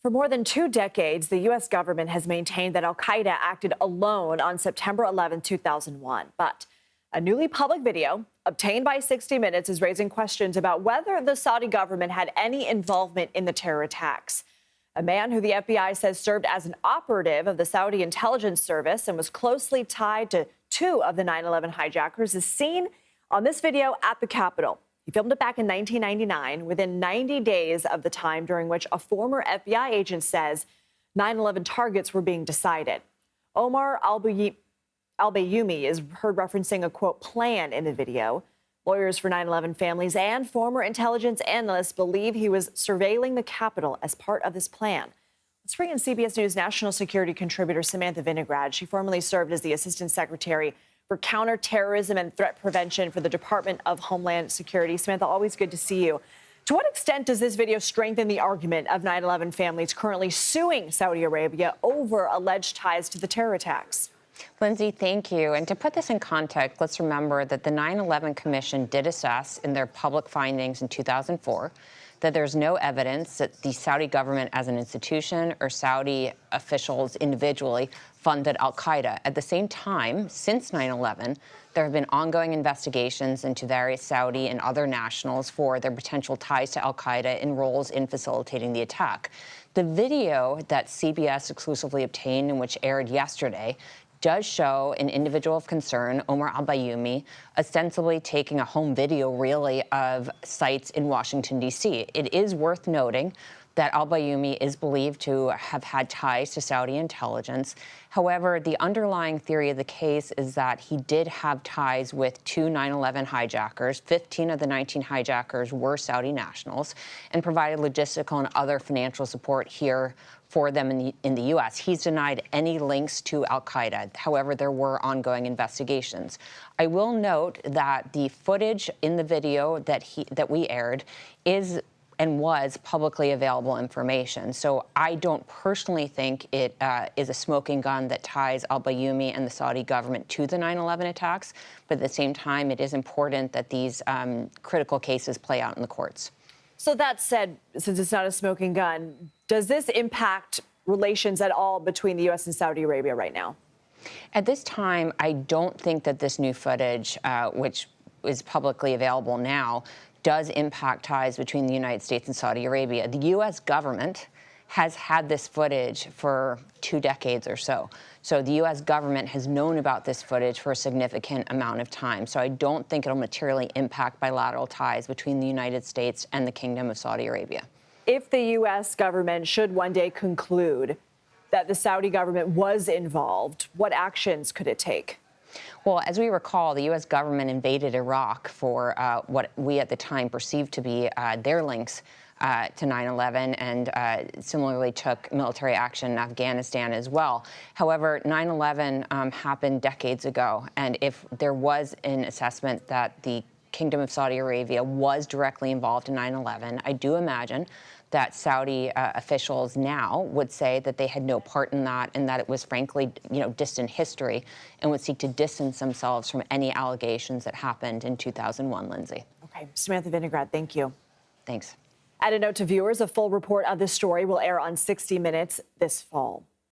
For more than 2 decades, the U.S. government has maintained that al-Qaeda acted alone on September 11, 2001. But a newly public video obtained by 60 Minutes is raising questions about whether the Saudi government had any involvement in the terror attacks. A man who the FBI says served as an operative of the Saudi intelligence service and was closely tied to 2 of the 9/11 hijackers is seen on this video at the Capitol. He filmed it back in 1999, within 90 days of the time during which a former FBI agent says 9/11 targets were being decided. Omar al-Bayoumi is heard referencing a, quote, plan in the video. Lawyers for 9/11 families and former intelligence analysts believe he was surveilling the Capitol as part of this plan. Let's bring in CBS News national security contributor Samantha Vinograd. She formerly served as the Assistant Secretary for Counterterrorism and Threat Prevention for the Department of Homeland Security. Samantha, always good to see you. To what extent does this video strengthen the argument of 9/11 families currently suing Saudi Arabia over alleged ties to the terror attacks? Lindsay, thank you. And to put this in context, let's remember that the 9/11 Commission did assess in their public findings in 2004 that there's no evidence that the Saudi government as an institution or Saudi officials individually funded al-Qaeda. At the same time, since 9/11, there have been ongoing investigations into various Saudi and other nationals for their potential ties to al-Qaeda and roles in facilitating the attack. The video that CBS exclusively obtained and which aired yesterday does show an individual of concern, Omar al-Bayoumi, ostensibly taking a home video, really, of sites in Washington, D.C. It is worth noting that al-Bayoumi is believed to have had ties to Saudi intelligence. However, the underlying theory of the case is that he did have ties with 2 9/11 hijackers. 15 of the 19 hijackers were Saudi nationals and provided logistical and other financial support here for them in the U.S. He's denied any links to al-Qaeda. However, there were ongoing investigations. I will note that the footage in the video that we aired is and was publicly available information. So I don't personally think it is a smoking gun that ties al-Bayoumi and the Saudi government to the 9/11 attacks. But at the same time, it is important that these critical cases play out in the courts. So that said, since it's not a smoking gun, does this impact relations at all between the U.S. and Saudi Arabia right now? At this time, I don't think that this new footage, which is publicly available now, does impact ties between the United States and Saudi Arabia. The U.S. government has had this footage for 2 decades or so. So the U.S. government has known about this footage for a significant amount of time. So I don't think it'll materially impact bilateral ties between the United States and the Kingdom of Saudi Arabia. If the U.S. government should one day conclude that the Saudi government was involved, what actions could it take? Well, as we recall, the U.S. government invaded Iraq for what we at the time perceived to be their links to 9/11 and similarly took military action in Afghanistan as well. However, 9/11 happened decades ago, and if there was an assessment that the Kingdom of Saudi Arabia was directly involved in 9/11, I do imagine that Saudi officials now would say that they had no part in that and that it was, frankly, distant history, and would seek to distance themselves from any allegations that happened in 2001, Lindsay. Okay. Samantha Vinograd, thank you. Thanks. Add a note to viewers, a full report of this story will air on 60 Minutes this fall.